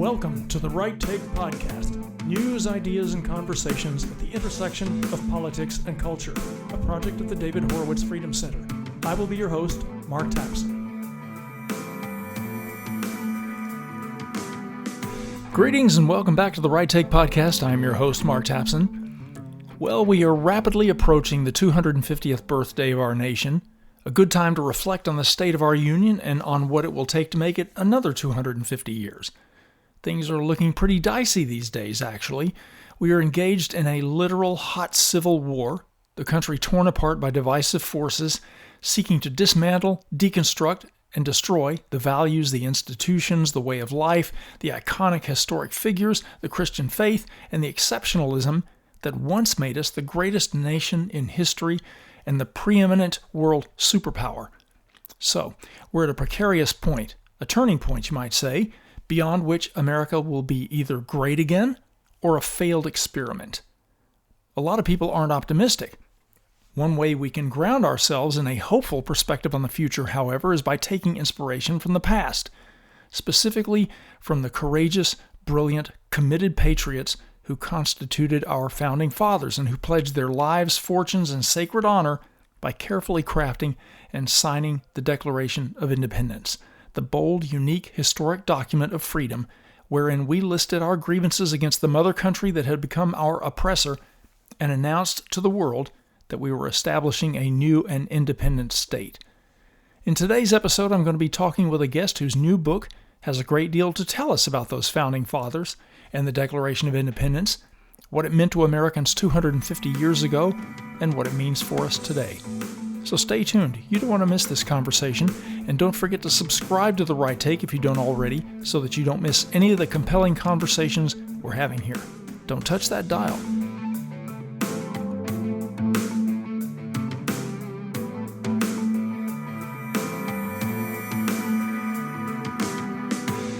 Welcome to the Right Take Podcast, news, ideas, and conversations at the intersection of politics and culture, a project of the David Horowitz Freedom Center. I will be your host, Mark Tapson. Greetings and welcome back to the Right Take Podcast. I am your host, Mark Tapson. Well, we are rapidly approaching the 250th birthday of our nation, a good time to reflect on the state of our union and on what it will take to make it another 250 years. Things are looking pretty dicey these days, actually. We are engaged in a literal hot civil war, the country torn apart by divisive forces seeking to dismantle, deconstruct, and destroy the values, the institutions, the way of life, the iconic historic figures, the Christian faith, and the exceptionalism that once made us the greatest nation in history and the preeminent world superpower. So, we're at a precarious point, a turning point, you might say, beyond which America will be either great again or a failed experiment. A lot of people aren't optimistic. One way we can ground ourselves in a hopeful perspective on the future, however, is by taking inspiration from the past, specifically from the courageous, brilliant, committed patriots who constituted our founding fathers and who pledged their lives, fortunes, and sacred honor by carefully crafting and signing the Declaration of Independence, the bold, unique, historic document of freedom wherein we listed our grievances against the mother country that had become our oppressor and announced to the world that we were establishing a new and independent state. In today's episode, I'm going to be talking with a guest whose new book has a great deal to tell us about those founding fathers and the Declaration of Independence, what it meant to Americans 250 years ago, and what it means for us today. So stay tuned. You don't want to miss this conversation, and don't forget to subscribe to The Right Take if you don't already, so that you don't miss any of the compelling conversations we're having here. Don't touch that dial.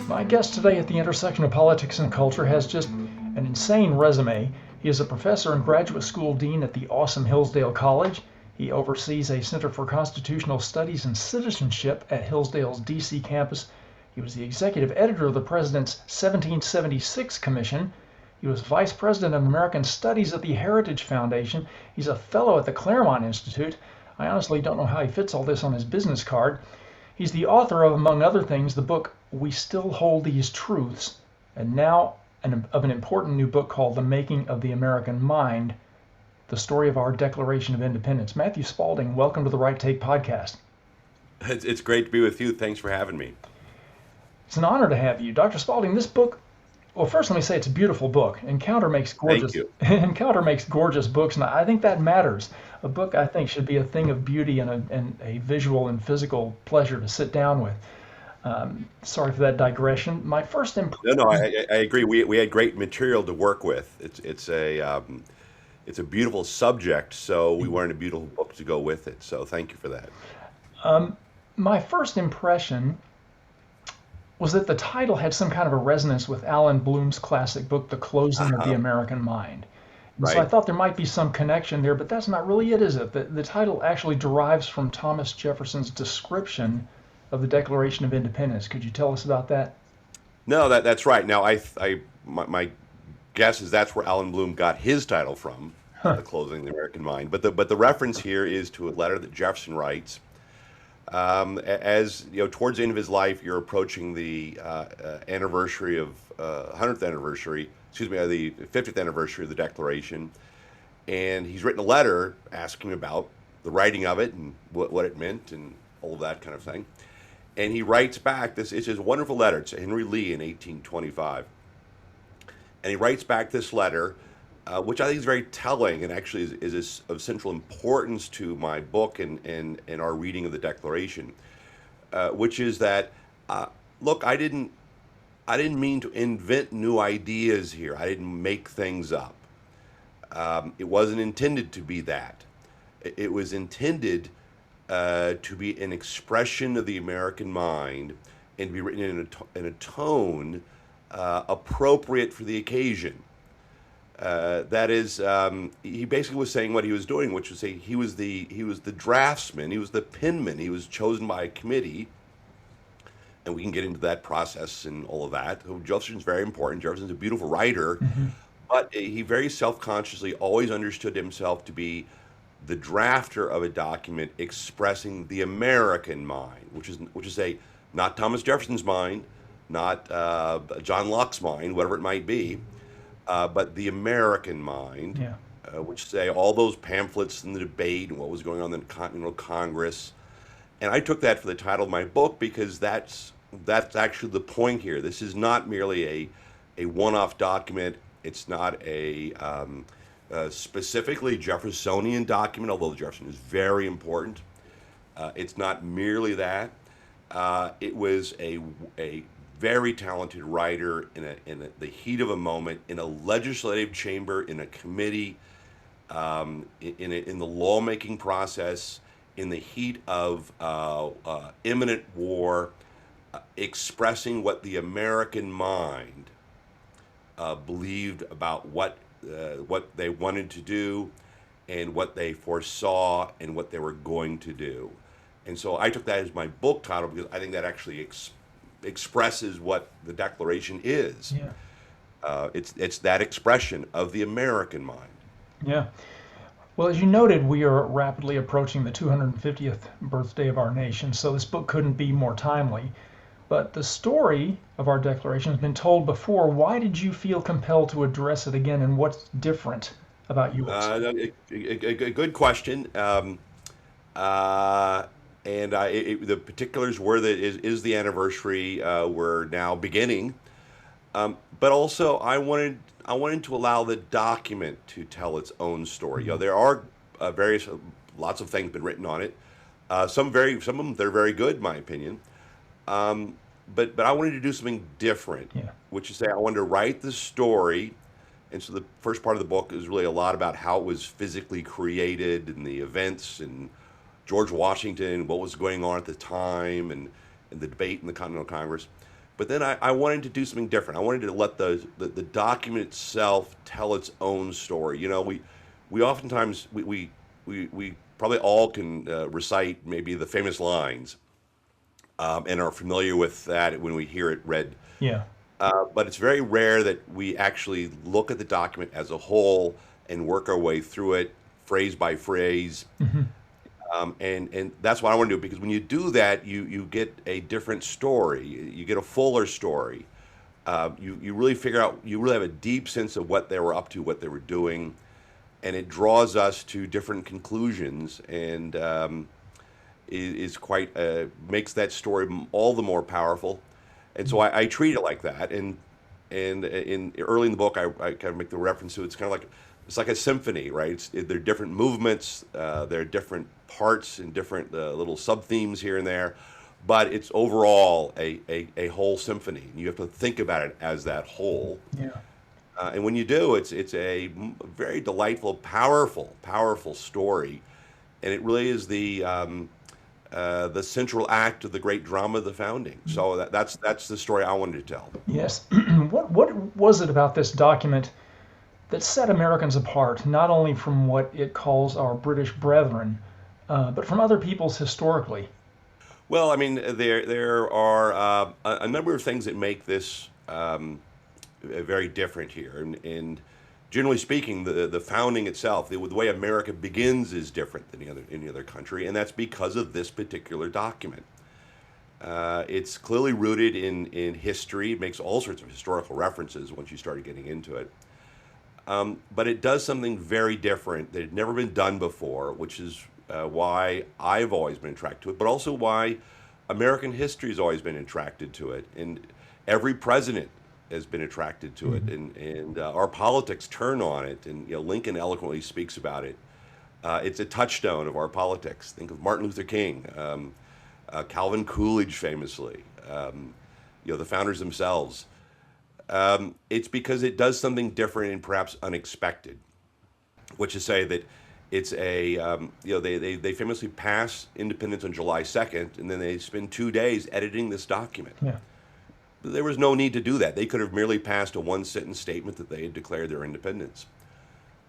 My guest today at the intersection of politics and culture has just an insane resume. He is a professor and graduate school dean at the awesome Hillsdale College. He oversees a Center for Constitutional Studies and Citizenship at Hillsdale's D.C. campus. He was the executive editor of the President's 1776 Commission. He was vice president of American Studies at the Heritage Foundation. He's a fellow at the Claremont Institute. I honestly don't know how he fits all this on his business card. He's the author of, among other things, the book We Still Hold These Truths, and now of an important new book called The Making of the American Mind, the story of our Declaration of Independence. Matthew Spalding, welcome to the Right Take Podcast. It's great to be with you. Thanks for having me. It's an honor to have you. Dr. Spalding, this book, well, first let me say it's a beautiful book. Encounter makes gorgeous books, and I think that matters. A book, I think, should be a thing of beauty and a visual and physical pleasure to sit down with. Sorry for that digression. My first impression... No, I agree. We had great material to work with. It's a beautiful subject, so we wanted a beautiful book to go with it. So thank you for that. My first impression was that the title had some kind of a resonance with Alan Bloom's classic book, The Closing of the American Mind. Right. So I thought there might be some connection there, but that's not really it, is it? The title actually derives from Thomas Jefferson's description of the Declaration of Independence. Could you tell us about that? No, that's right. Now, my guess is that's where Alan Bloom got his title from, The Closing of the American Mind. But the reference here is to a letter that Jefferson writes. As you know, towards the end of his life, you're approaching the anniversary of 100th anniversary. The 50th anniversary of the Declaration, and he's written a letter asking about the writing of it and what it meant and all of that kind of thing. And he writes back it's his wonderful letter. It's Henry Lee in 1825, and he writes back this letter, which I think is very telling and actually is of central importance to my book and our reading of the Declaration, which is that look, I didn't mean to invent new ideas here. I didn't make things up. It wasn't intended to be that. It was intended to be an expression of the American mind and to be written in a tone appropriate for the occasion. That is, he basically was saying what he was doing, which was say he was the draftsman, he was the penman, he was chosen by a committee and we can get into that process and all of that. So Jefferson's very important. Jefferson's a beautiful writer, Mm-hmm. but he very self-consciously always understood himself to be the drafter of a document expressing the American mind, which is not Thomas Jefferson's mind, not John Locke's mind, whatever it might be, but the American mind, Yeah. which say all those pamphlets and the debate and what was going on in the Continental Congress. And I took that for the title of my book because that's actually the point here. This is not merely a one-off document. It's not a specifically Jeffersonian document, although Jefferson is very important. It's not merely that. It was a very talented writer in the heat of a moment, in a legislative chamber, in a committee, in the lawmaking process, in the heat of imminent war, expressing what the American mind believed about what they wanted to do and what they foresaw and what they were going to do. And so I took that as my book title because I think that actually expresses what the Declaration is. Yeah. It's that expression of the American mind. Yeah. Well, as you noted, we are rapidly approaching the 250th birthday of our nation, so this book couldn't be more timely. But the story of our Declaration has been told before. Why did you feel compelled to address it again, and what's different about yours? A good question. The particulars were that is the anniversary. We're now beginning, but also I wanted to allow the document to tell its own story. You know, there are lots of things been written on it. Some of them they're very good, in my opinion. But I wanted to do something different, Yeah. which is say I wanted to write the story. And so the first part of the book is really a lot about how it was physically created and the events and George Washington, what was going on at the time, and the debate in the Continental Congress. But then I wanted to do something different. I wanted to let the document itself tell its own story. You know, we oftentimes we probably all can recite maybe the famous lines and are familiar with that when we hear it read. Yeah. But it's very rare that we actually look at the document as a whole and work our way through it phrase by phrase. Mm-hmm. And that's what I want to do, because when you do that, you get a different story. You get a fuller story. You really figure out, you really have a deep sense of what they were up to, what they were doing, and it draws us to different conclusions, and is quite makes that story all the more powerful. And so I treat it like that. And in early in the book, I kind of make the reference to it's kind of like it's like a symphony, right? There are different movements, there are different parts and different little sub themes here and there, but it's overall a whole symphony. And you have to think about it as that whole. Yeah. And when you do, it's a very delightful, powerful story, and it really is the central act of the great drama of the founding. So that's the story I wanted to tell. Yes. What was it about this document that set Americans apart, not only from what it calls our British brethren, but from other peoples historically? Well, I mean, there are a number of things that make this very different here, and generally speaking, the founding itself, the way America begins, is different than any other country, and that's because of this particular document. It's clearly rooted in history. It makes all sorts of historical references once you started getting into it. But it does something very different that had never been done before, which is why I've always been attracted to it, but also why American history has always been attracted to it. And every president has been attracted to it, and our politics turn on it. And Lincoln eloquently speaks about it. It's a touchstone of our politics. Think of Martin Luther King, Calvin Coolidge, famously. The founders themselves. It's because it does something different and perhaps unexpected, which is say that it's they famously pass independence on July 2nd, and then they spend 2 days editing this document. Yeah. There was no need to do that. They could have merely passed a one-sentence statement that they had declared their independence.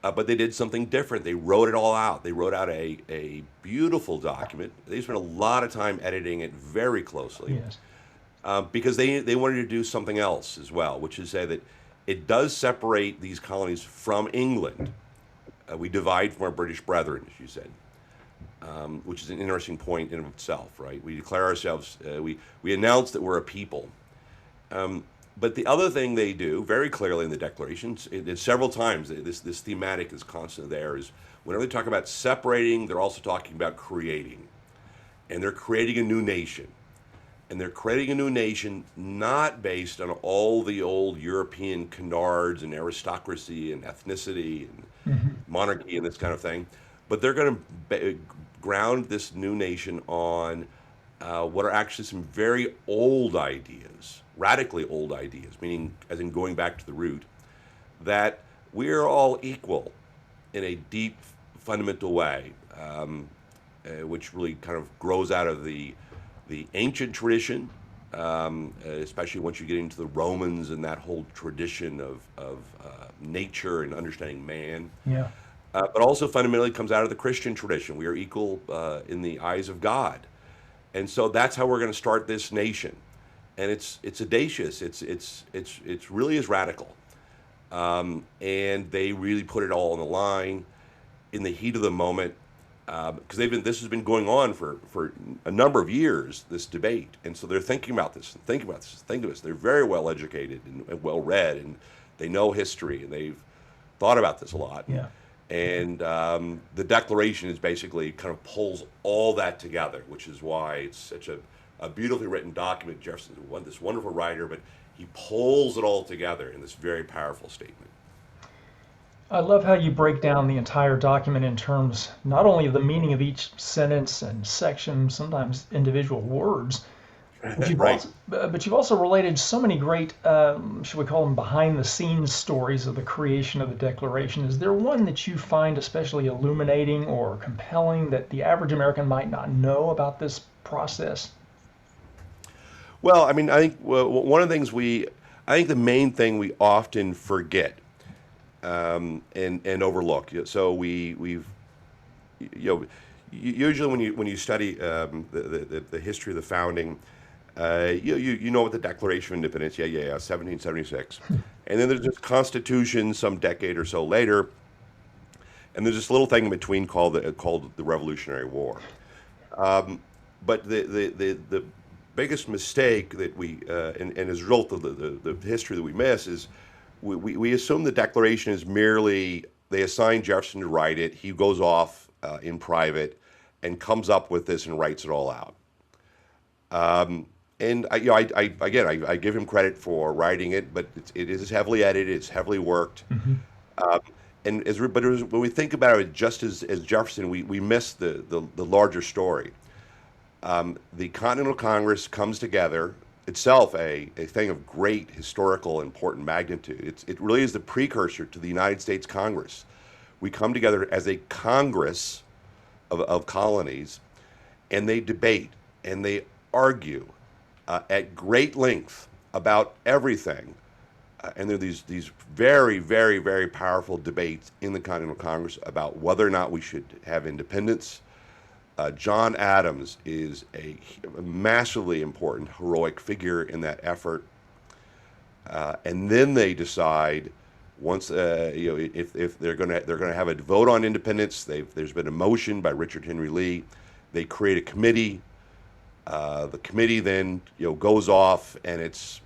But they did something different. They wrote it all out. They wrote out a beautiful document. They spent a lot of time editing it very closely. Yes. because they wanted to do something else as well, which is say that it does separate these colonies from England. We divide from our British brethren, as you said, which is an interesting point in of itself, right? We declare ourselves, we announce that we're a people. But the other thing they do very clearly in the declarations, several times, this thematic is constant there, is whenever they talk about separating, they're also talking about creating. And they're creating a new nation. And they're creating a new nation not based on all the old European canards and aristocracy and ethnicity and monarchy and this kind of thing, but they're going to ground this new nation on what are actually some very old ideas, radically old ideas, meaning as in going back to the root, that we're all equal in a deep, fundamental way, which really kind of grows out of the ancient tradition, especially once you get into the Romans and that whole tradition of nature and understanding man. Yeah. But also fundamentally comes out of the Christian tradition. We are equal in the eyes of God, and so that's how we're going to start this nation. And it's audacious. It's really is radical, and they really put it all on the line in the heat of the moment. Because this has been going on for a number of years, this debate, and so they're thinking about this, and thinking about this, and thinking about this. They're very well educated and well read, and they know history, and they've thought about this a lot. Yeah. And the Declaration is basically kind of pulls all that together, which is why it's such a beautifully written document. Jefferson's this wonderful writer, but he pulls it all together in this very powerful statement. I love how you break down the entire document in terms not only of the meaning of each sentence and section, sometimes individual words, but you've also related so many great, should we call them behind-the-scenes stories of the creation of the Declaration. Is there one that you find especially illuminating or compelling that the average American might not know about this process? Well, I mean, I think one of the things I think the main thing we often forget and overlook. So we've usually when you study the history of the founding, you know what the Declaration of Independence, 1776, and then there's this Constitution some decade or so later, and there's this little thing in between called the Revolutionary War. But the biggest mistake that we and as a result of the history that we miss is we assume the Declaration is merely, they assign Jefferson to write it, he goes off in private and comes up with this and writes it all out. And I give him credit for writing it, but it is heavily edited, it's heavily worked. When we think about it, just as Jefferson, we miss the larger story. The Continental Congress comes together, itself a thing of great historical important magnitude. It really is the precursor to the United States Congress. We come together as a Congress of colonies, and they debate and they argue at great length about everything. And there are these very, very, very powerful debates in the Continental Congress about whether or not we should have independence. John Adams is a massively important, heroic figure in that effort. And then they decide once, if they're going to have a vote on independence. There's been a motion by Richard Henry Lee. They create a committee. The committee then goes off and it's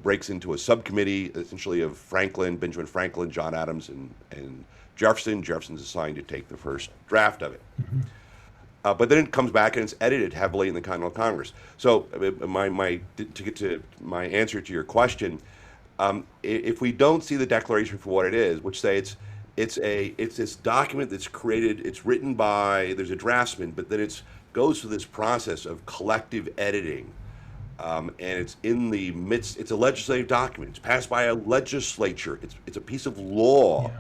breaks into a subcommittee essentially of Benjamin Franklin, John Adams, and Jefferson. Jefferson's assigned to take the first draft of it. But then it comes back and it's edited heavily in the Continental Congress. So to get to my answer to your question, if we don't see the Declaration for what it is, which say it's this document that's created, it's written by, there's a draftsman, but then it goes through this process of collective editing, and it's in the midst. It's a legislative document. It's passed by a legislature. It's a piece of law.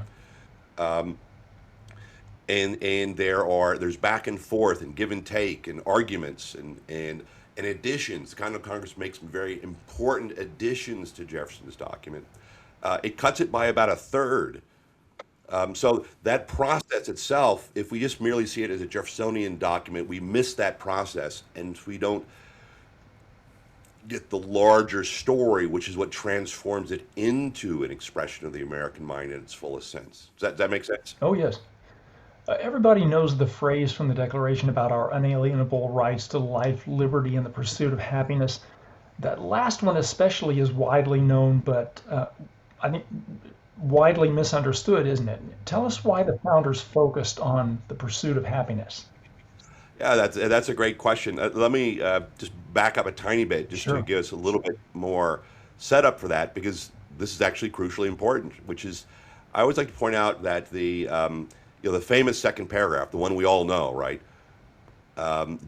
Yeah. And there's back and forth and give and take and arguments and additions. The Continental Congress makes some very important additions to Jefferson's document. It cuts it by about a third. So that process itself, if we just merely see it as a Jeffersonian document, we miss that process, and we don't get the larger story, which is what transforms it into an expression of the American mind in its fullest sense. Does that make sense? Oh, yes. Everybody knows the phrase from the Declaration about our unalienable rights to life, liberty, and the pursuit of happiness. That last one especially is widely known, but I think widely misunderstood, isn't it? Tell us why the founders focused on the pursuit of happiness. Yeah, that's a great question. Let me just back up a tiny bit, just to Sure. give us a little bit more setup for that, because this is actually crucially important. Which is, I always like to point out that the famous second paragraph, the one we all know, right,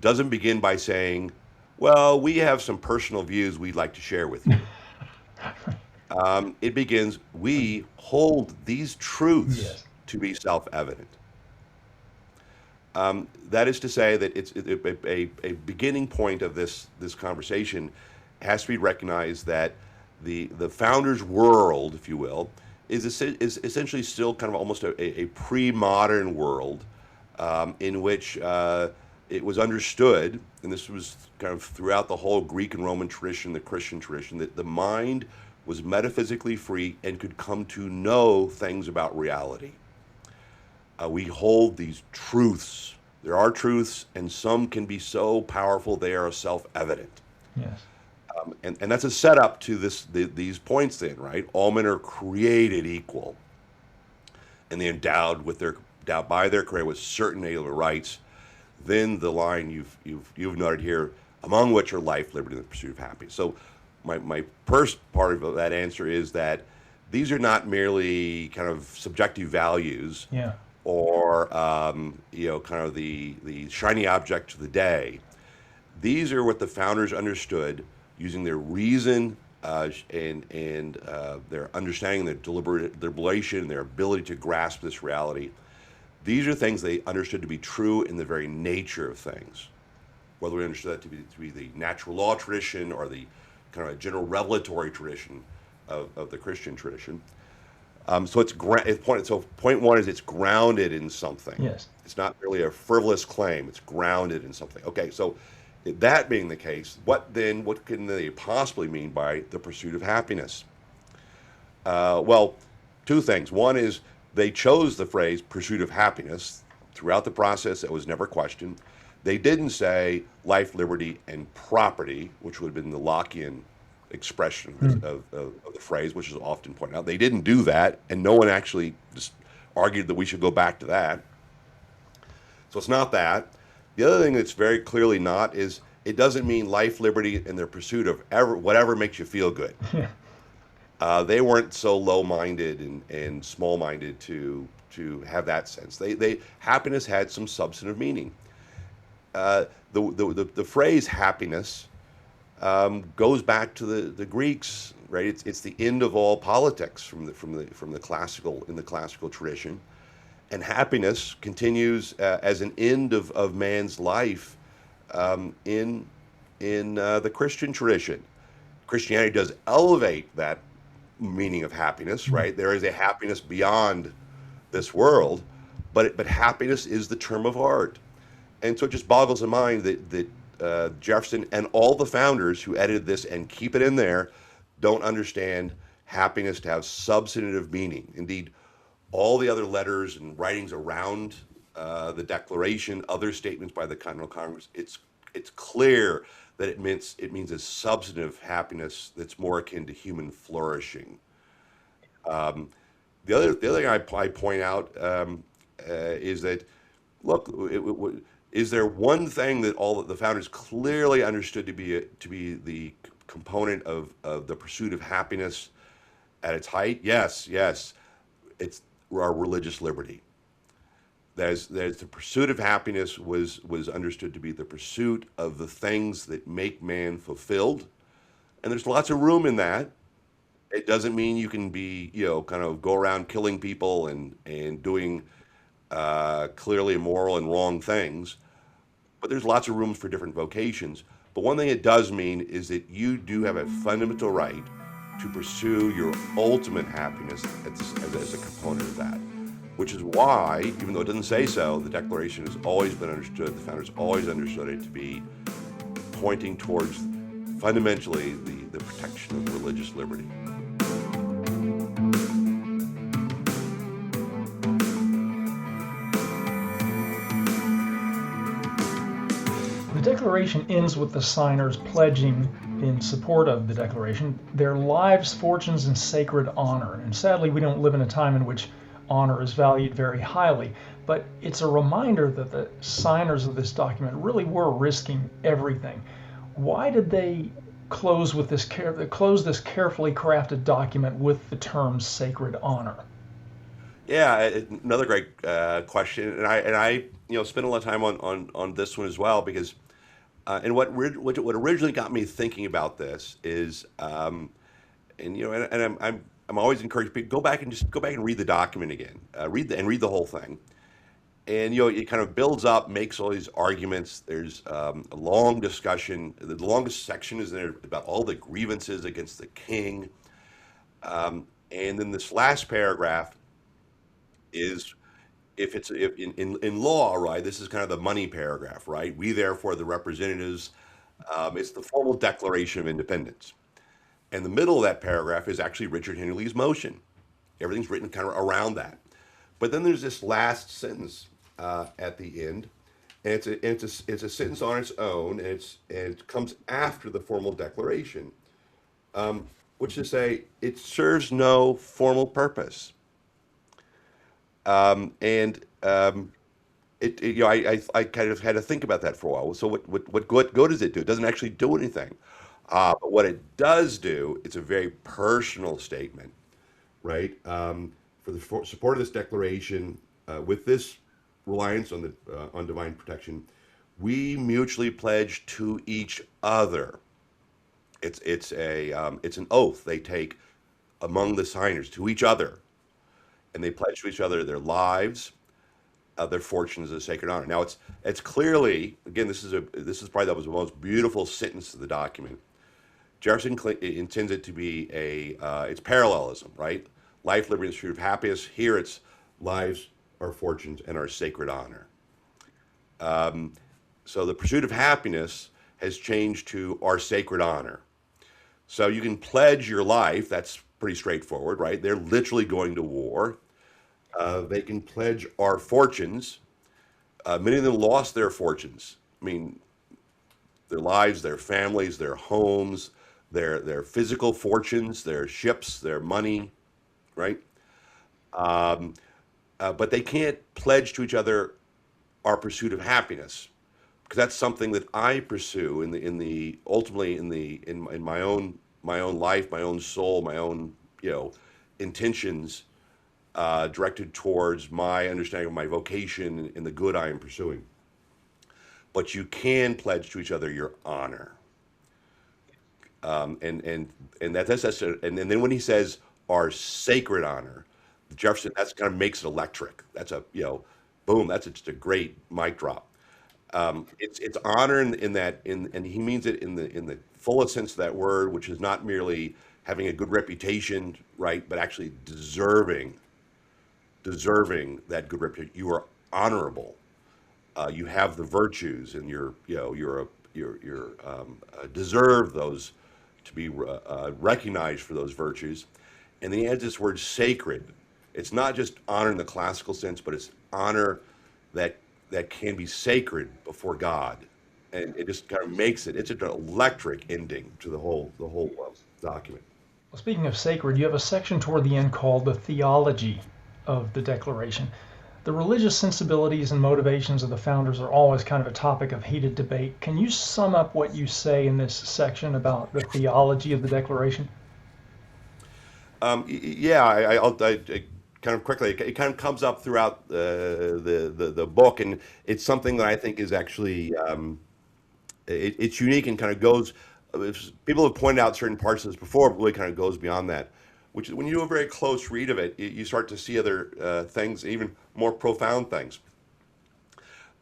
doesn't begin by saying, "Well, we have some personal views we'd like to share with you." It begins, "We hold these truths Yes. to be self-evident." That is to say that it's a beginning point of this conversation has to be recognized that the founder's world, if you will, is essentially still kind of almost a pre-modern world in which it was understood, and this was kind of throughout the whole Greek and Roman tradition, the Christian tradition, that the mind was metaphysically free and could come to know things about reality. We hold these truths. There are truths, and some can be so powerful they are self-evident. Yes. And that's a setup to these points then, right? All men are created equal, and they're endowed by their Creator with certain inalienable rights. Then the line you've noted here, among which are life, liberty, and the pursuit of happiness. So my first part of that answer is that these are not merely kind of subjective values, Yeah. or kind of the shiny object of the day. These are what the founders understood using their reason and their understanding, their deliberation, their ability to grasp this reality. These are things they understood to be true in the very nature of things. Whether we understood that to be the natural law tradition or the kind of a general revelatory tradition of the Christian tradition. So point one is it's grounded in something. Yes. It's not really a frivolous claim. It's grounded in something. Okay, so that being the case, what can they possibly mean by the pursuit of happiness? Well, two things. One is they chose the phrase pursuit of happiness throughout the process. That was never questioned. They didn't say life, liberty, and property, which would have been the Lockean expression of the phrase, which is often pointed out. They didn't do that, and no one actually just argued that we should go back to that. So it's not that. The other thing that's very clearly not is it doesn't mean life, liberty, and their pursuit of whatever makes you feel good. They weren't so low-minded and small-minded to have that sense. Happiness had some substantive meaning. The phrase happiness goes back to the Greeks, right? It's the end of all politics from the classical tradition, and happiness continues as an end of man's life in the Christian tradition. Christianity does elevate that meaning of happiness, right? There is a happiness beyond this world, but happiness is the term of art, and so it just boggles the mind that Jefferson and all the founders who edited this and keep it in there don't understand happiness to have substantive meaning. Indeed, all the other letters and writings around the Declaration, other statements by the Continental Congress, it's clear that it means a substantive happiness that's more akin to human flourishing. The other thing I point out is that, look, is there one thing that all the founders clearly understood to be the component of the pursuit of happiness at its height? Yes. It's our religious liberty. There's the pursuit of happiness was understood to be the pursuit of the things that make man fulfilled, and there's lots of room in that. It doesn't mean you can be, kind of go around killing people and doing clearly immoral and wrong things, but there's lots of rooms for different vocations. But one thing it does mean is that you do have a fundamental right to pursue your ultimate happiness as a component of that, which is why, even though it doesn't say so, the Declaration has always been understood, the founders always understood it to be pointing towards fundamentally the protection of religious liberty. The Declaration ends with the signers pledging in support of the Declaration their lives, fortunes, and sacred honor. And sadly, we don't live in a time in which honor is valued very highly. But it's a reminder that the signers of this document really were risking everything. Why did they close this carefully crafted document with the term sacred honor? Yeah, another great question, and I spent a lot of time on this one as well because, and what originally got me thinking about this is, I'm always encouraging people go back and read the document again, read the whole thing, and it kind of builds up, makes all these arguments. There's a long discussion. The longest section is there about all the grievances against the king, and then this last paragraph is if in law, right, this is kind of the money paragraph, right? We therefore the representatives, it's the formal Declaration of Independence. And the middle of that paragraph is actually Richard Henry Lee's motion. Everything's written kind of around that. But then there's this last sentence at the end, and it's a sentence on its own, and it comes after the formal declaration, which is to say it serves no formal purpose. I kind of had to think about that for a while. So what good does it do? It doesn't actually do anything. But what it does do, it's a very personal statement, right? For the support of this declaration, with this reliance on divine protection, we mutually pledge to each other. It's an oath they take among the signers to each other. And they pledge to each other their lives, their fortunes, their sacred honor. Now, it's clearly, again, this is probably that was the most beautiful sentence of the document. Jefferson intends it to be it's parallelism, right? Life, liberty, and the pursuit of happiness. Here, it's lives, our fortunes, and our sacred honor. So the pursuit of happiness has changed to our sacred honor. So you can pledge your life. That's pretty straightforward, right? They're literally going to war. They can pledge our fortunes. Many of them lost their fortunes. I mean, their lives, their families, their homes, their physical fortunes, their ships, their money, right? But they can't pledge to each other our pursuit of happiness, because that's something that I pursue ultimately in my own life, my own soul, my own intentions directed towards my understanding of my vocation and the good I am pursuing. But you can pledge to each other your honor, and then when he says our sacred honor, Jefferson, that's kind of makes it electric. That's boom. That's just a great mic drop. It's honor and he means it in the fullest sense of that word, which is not merely having a good reputation, right, but actually deserving that good reputation. You are honorable. You have the virtues, and you're deserve those to be recognized for those virtues. And then he adds this word sacred. It's not just honor in the classical sense, but it's honor that can be sacred before God, and it just kind of makes it's an electric ending to the whole document. Well, speaking of sacred, you have a section toward the end called the theology of the Declaration. The religious sensibilities and motivations of the founders are always kind of a topic of heated debate. Can you sum up what you say in this section about the theology of the Declaration? I'll kind of quickly. It kind of comes up throughout the book, and it's something that I think is actually it's unique and kind of goes. People have pointed out certain parts of this before, but really kind of goes beyond that. Which, when you do a very close read of it, you start to see other things, even more profound things.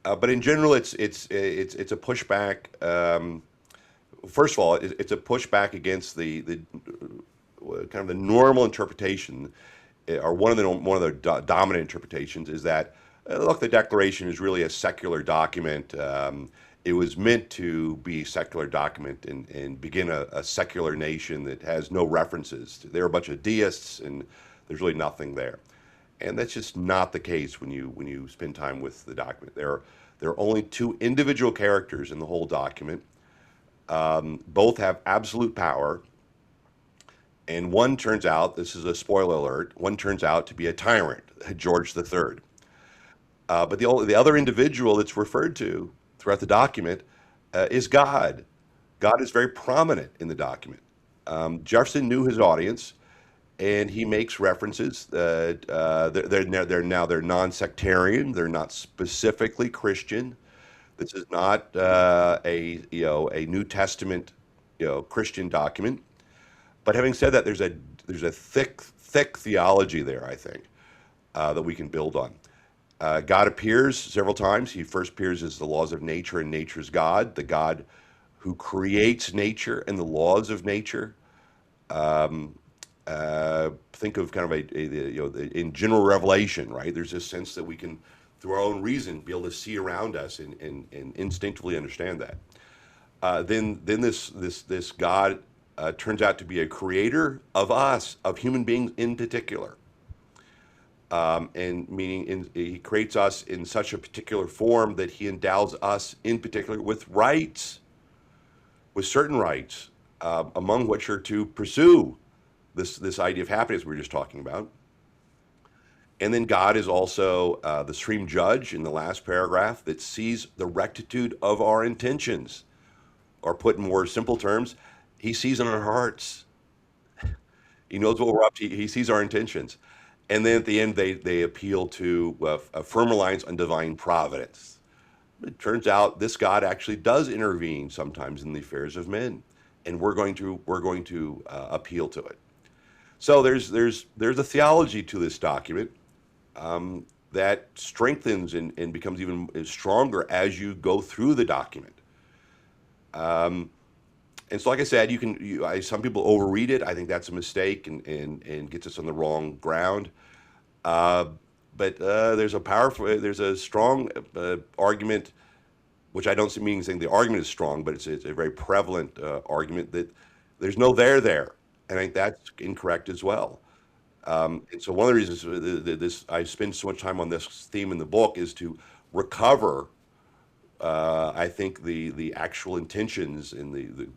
But in general, it's a pushback. First of all, it's a pushback against the kind of the normal interpretation, or one of the dominant interpretations is that look, the Declaration is really a secular document. it was meant to be a secular document and begin a secular nation that has no references. There are a bunch of deists, and there's really nothing there. And that's just not the case when you spend time with the document. There are only two individual characters in the whole document. Both have absolute power, and one turns out, this is a spoiler alert, one turns out to be a tyrant, George III. But the other individual that's referred to throughout the document is God. God is very prominent in the document. Jefferson knew his audience, and he makes references. They're non-sectarian. They're not specifically Christian. This is not a New Testament Christian document. But having said that, there's a thick theology there, I think, that we can build on. God appears several times. He first appears as the laws of nature and nature's God, the God who creates nature and the laws of nature. Think of kind of in general revelation, right? There's this sense that we can, through our own reason, be able to see around us and instinctively understand that. Then this God turns out to be a creator of us, of human beings in particular. And meaning he creates us in such a particular form that he endows us in particular with rights, with certain rights, among which are to pursue this idea of happiness we were just talking about. And then God is also the supreme judge in the last paragraph that sees the rectitude of our intentions. Or put in more simple terms, he sees in our hearts. He knows what we're up to. He sees our intentions. And then at the end, they appeal to a firm reliance on divine providence. It turns out this God actually does intervene sometimes in the affairs of men, and we're going to appeal to it. So there's a theology to this document that strengthens and becomes even stronger as you go through the document. And so, like I said, some people overread it. I think that's a mistake and gets us on the wrong ground. But there's a strong argument, which I don't see meaning saying the argument is strong, but it's a very prevalent argument that there's no there. And I think that's incorrect as well. And so one of the reasons I spend so much time on this theme in the book is to recover, I think, the actual intentions in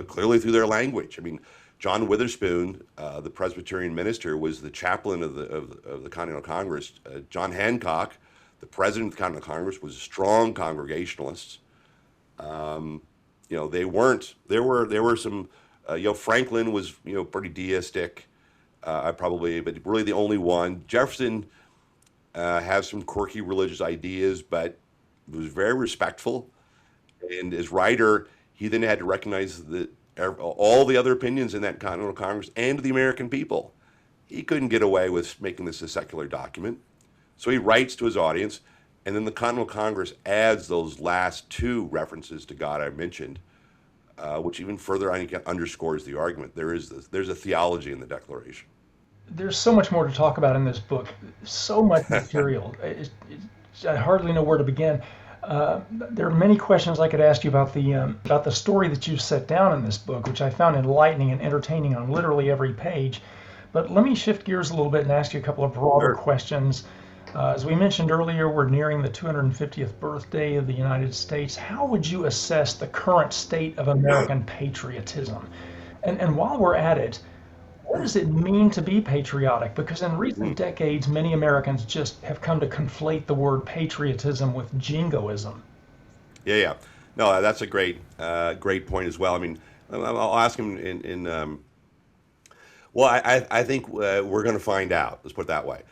clearly through their language. I mean, John Witherspoon, the Presbyterian minister, was the chaplain of the Continental Congress. John Hancock, the president of the Continental Congress, was a strong Congregationalist. They weren't. There were some. Franklin was pretty deistic, but really the only one. Jefferson has some quirky religious ideas, but was very respectful. And as writer, he then had to recognize that all the other opinions in that Continental Congress and the American people. He couldn't get away with making this a secular document. So he writes to his audience, and then the Continental Congress adds those last two references to God I mentioned, which even further, I think, underscores the argument. There's a theology in the Declaration. There's so much more to talk about in this book, so much material. I hardly know where to begin. There are many questions I could ask you about the story that you set down in this book, which I found enlightening and entertaining on literally every page. But let me shift gears a little bit and ask you a couple of broader questions. As we mentioned earlier, we're nearing the 250th birthday of the United States. How would you assess the current state of American patriotism? And while we're at it, what does it mean to be patriotic? Because in recent decades, many Americans just have come to conflate the word patriotism with jingoism. Yeah. No, that's a great point as well. I mean, I'll ask him I think we're going to find out. Let's put it that way.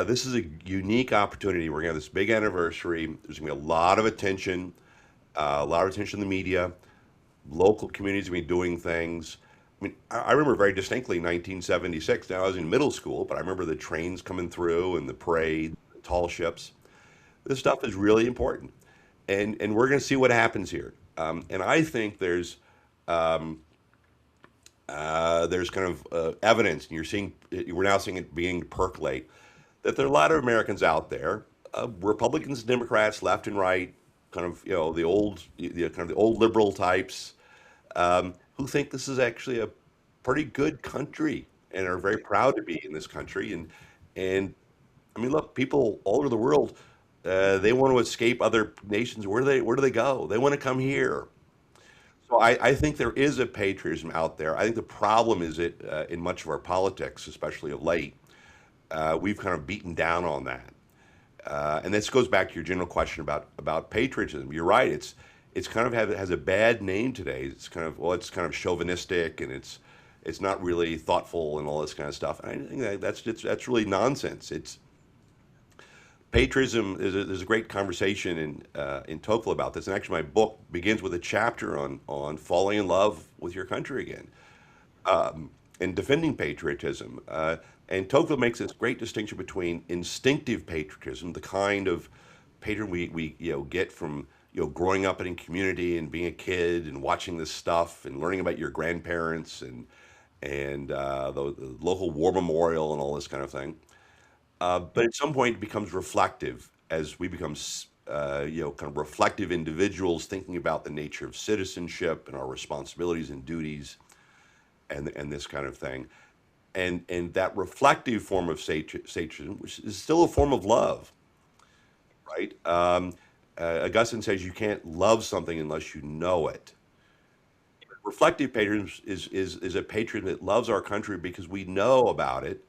This is a unique opportunity. We're going to have this big anniversary. There's going to be a lot of attention in the media. Local communities are going to be doing things. I mean, I remember very distinctly 1976. Now, I was in middle school, but I remember the trains coming through and the parade, the tall ships. This stuff is really important. And we're going to see what happens here. And I think there's kind of evidence, and we're now seeing it beginning to percolate, that there are a lot of Americans out there, Republicans and Democrats, left and right, kind of the old kind of the old liberal types who think this is actually a pretty good country and are very proud to be in this country. And I mean, look, people all over the world, they want to escape other nations. Where do they go? They want to come here. So I think there is a patriotism out there. I think the problem is that in much of our politics, especially of late, we've kind of beaten down on that. And this goes back to your general question about patriotism. You're right. It's kind of has a bad name today. It's kind of it's kind of chauvinistic, and it's not really thoughtful and all this kind of stuff. And I think that's really nonsense. It's patriotism. There's a great conversation in Tocqueville about this, and actually my book begins with a chapter on falling in love with your country again, and defending patriotism. And Tocqueville makes this great distinction between instinctive patriotism, the kind of patriotism we get from growing up in a community and being a kid and watching this stuff and learning about your grandparents and the local war memorial and all this kind of thing. But at some point, it becomes reflective as we become, kind of reflective individuals thinking about the nature of citizenship and our responsibilities and duties, and this kind of thing, and that reflective form of patriotism, which is still a form of love, right? Augustine says you can't love something unless you know it. Reflective patriotism is a patriotism that loves our country because we know about it,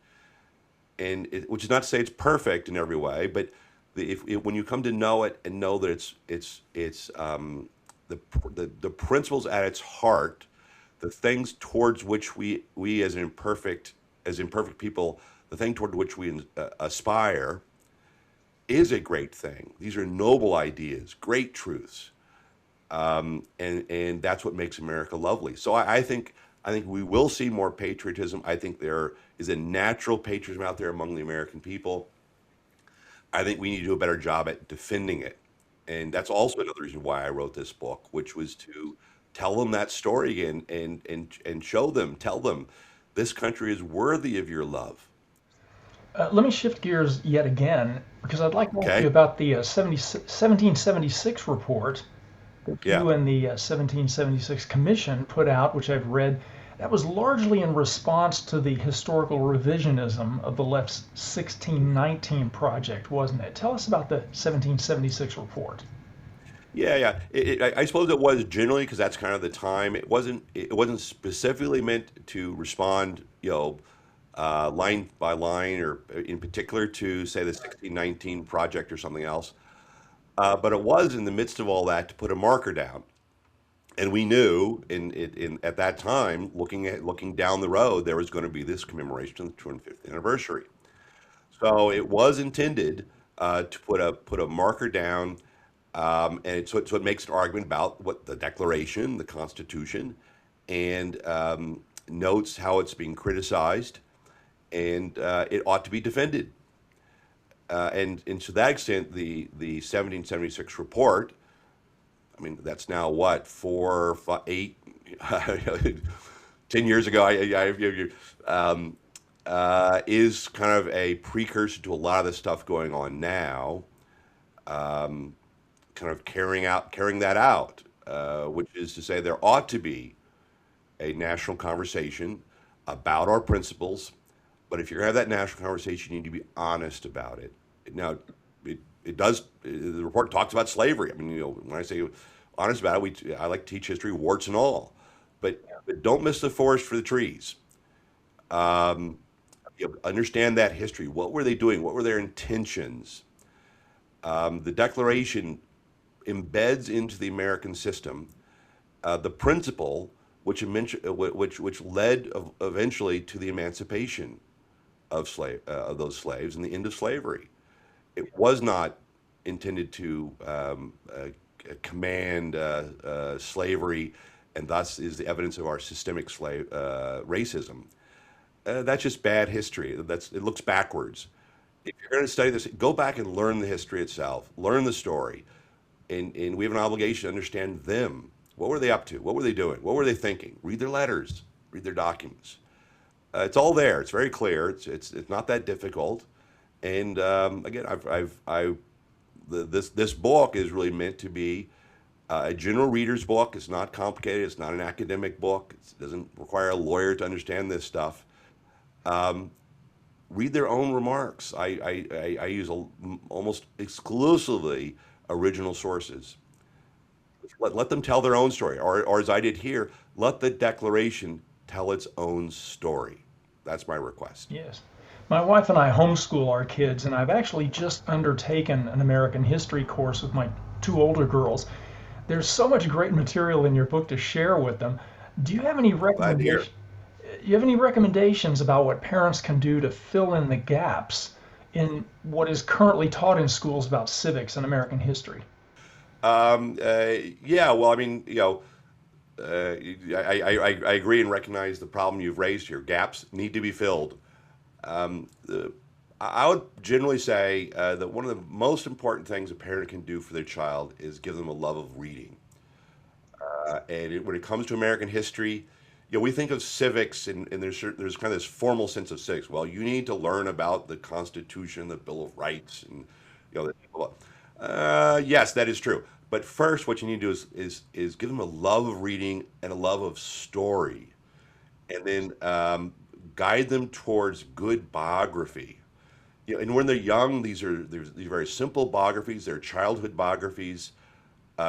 and which is not to say it's perfect in every way, but when you come to know it and know that it's the principles at its heart, the things towards which we as imperfect people, the thing toward which we aspire, is a great thing. These are noble ideas, great truths, and that's what makes America lovely. So I think we will see more patriotism. I think there is a natural patriotism out there among the American people. I think we need to do a better job at defending it. And that's also another reason why I wrote this book, which was to tell them that story again and tell them this country is worthy of your love. Let me shift gears yet again, because I'd like to ask you Okay? about the 1776 report that Yeah. you and the 1776 Commission put out, which I've read. That was largely in response to the historical revisionism of the left's 1619 project, wasn't it? Tell us about the 1776 report. Yeah, yeah. I suppose it was generally because that's kind of the time. It wasn't specifically meant to respond, line by line or in particular to say the 1619 project or something else. But it was in the midst of all that to put a marker down. And we knew in at that time, looking down the road, there was going to be this commemoration of the 250th anniversary. So it was intended to put a marker down, so it makes an argument about what the Declaration, the Constitution, and notes how it's being criticized, and it ought to be defended. And to that extent, the 1776 report. I mean, that's now what 4, 5, 8, 10 years ago. Is kind of a precursor to a lot of the stuff going on now, kind of carrying that out, which is to say there ought to be a national conversation about our principles. But if you're going to have that national conversation, you need to be honest about it. Now, it does. The report talks about slavery. I mean, when I say honest about it, I like to teach history, warts and all. But don't miss the forest for the trees. Um, Understand that history. What were they doing? What were their intentions? The Declaration embeds into the American system the principle which led eventually to the emancipation of those slaves and the end of slavery. It was not intended to command slavery, and thus is the evidence of our systemic racism. That's just bad history. It looks backwards. If you're going to study this, go back and learn the history itself, learn the story, and we have an obligation to understand them. What were they up to? What were they doing? What were they thinking? Read their letters, read their documents. It's all there. It's very clear. It's not that difficult. And again, I this book is really meant to be a general reader's book. It's not complicated. It's not an academic book. It doesn't require a lawyer to understand this stuff. Read their own remarks. I use almost exclusively original sources. Let them tell their own story, or as I did here, let the Declaration tell its own story. That's my request. Yes. My wife and I homeschool our kids, and I've actually just undertaken an American history course with my two older girls. There's so much great material in your book to share with them. Do you have any Glad to hear. recommendations? You have any recommendations about what parents can do to fill in the gaps in what is currently taught in schools about civics and American history? Yeah, well, I mean, I agree and recognize the problem you've raised here. Gaps need to be filled. I would generally say that one of the most important things a parent can do for their child is give them a love of reading. When it comes to American history, we think of civics, and there's kind of this formal sense of civics. Well, you need to learn about the Constitution, the Bill of Rights, and yes, that is true. But first, what you need to do is give them a love of reading and a love of story, and then guide them towards good biography. And when they're young, these are very simple biographies. They're childhood biographies,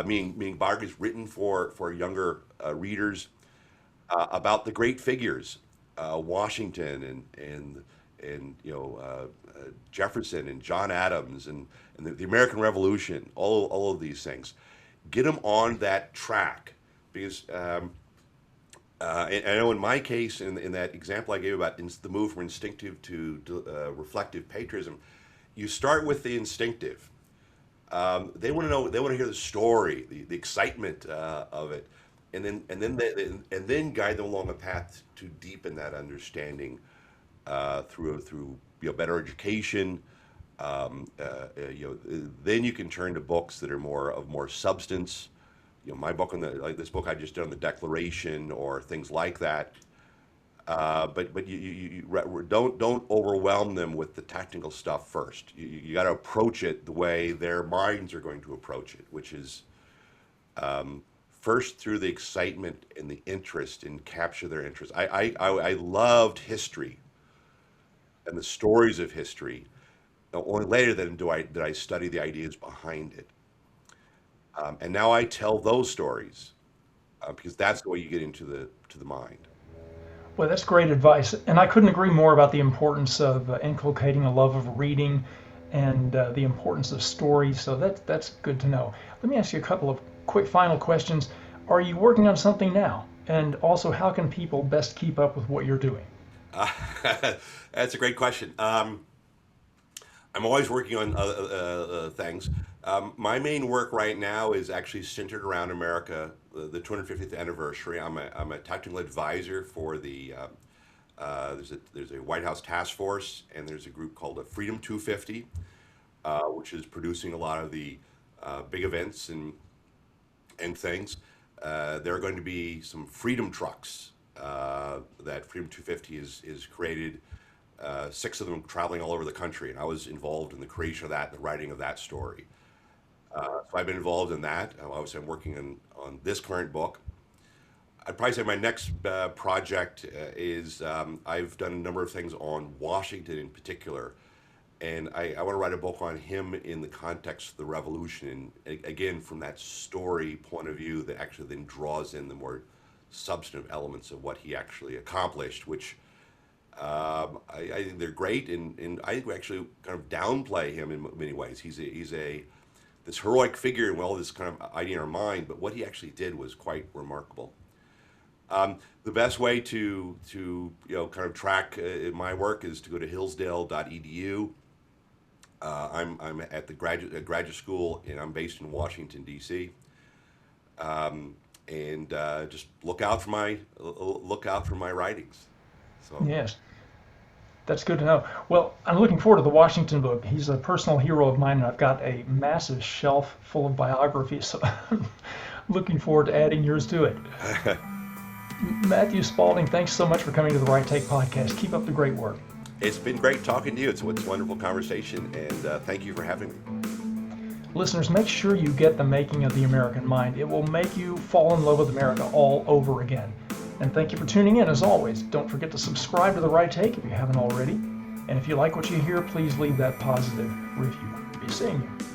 meaning biographies written for younger readers about the great figures, Washington and Jefferson and John Adams and the American Revolution, all of these things. Get them on that track because and I know in my case, in that example I gave about the move from instinctive to reflective patriotism, you start with the instinctive. They want to know, they want to hear the story, the excitement of it, and then guide them along a path to deepen that understanding through better education. Then you can turn to books that are more substance. My book like this book I just did on the Declaration or things like that. But you don't overwhelm them with the technical stuff first. You got to approach it the way their minds are going to approach it, which is first through the excitement and the interest and capture their interest. I loved history and the stories of history. Only later then did I study the ideas behind it. And now I tell those stories because that's the way you get into the mind. Well, that's great advice. And I couldn't agree more about the importance of inculcating a love of reading and the importance of stories. So that's good to know. Let me ask you a couple of quick final questions. Are you working on something now? And also, how can people best keep up with what you're doing? That's a great question. I'm always working on things. My main work right now is actually centered around America, the 250th anniversary. I'm a technical advisor for there's a White House task force, and there's a group called the Freedom 250, which is producing a lot of the big events and things. There are going to be some freedom trucks that Freedom 250 is created. 6 of them traveling all over the country, and I was involved in the creation of that, the writing of that story. So I've been involved in that. Obviously, I'm working on this current book. I'd probably say my next project is I've done a number of things on Washington in particular, and I want to write a book on him in the context of the Revolution, and again from that story point of view that actually then draws in the more substantive elements of what he actually accomplished, which I think they're great, and I think we actually kind of downplay him in many ways. He's this heroic figure and all this kind of idea in our mind, but what he actually did was quite remarkable. The best way to kind of track my work is to go to hillsdale.edu. I'm at the graduate school, and I'm based in Washington D.C. And just look out for my writings. So. Yes, that's good to know. Well, I'm looking forward to the Washington book. He's a personal hero of mine, and I've got a massive shelf full of biographies, so I'm looking forward to adding yours to it. Matthew Spalding, thanks so much for coming to the Right Take podcast. Keep up the great work. It's been great talking to you. It's a wonderful conversation, and thank you for having me. Listeners, make sure you get The Making of the American Mind. It will make you fall in love with America all over again. And thank you for tuning in, as always. Don't forget to subscribe to The Right Take if you haven't already. And if you like what you hear, please leave that positive review. Be seeing you.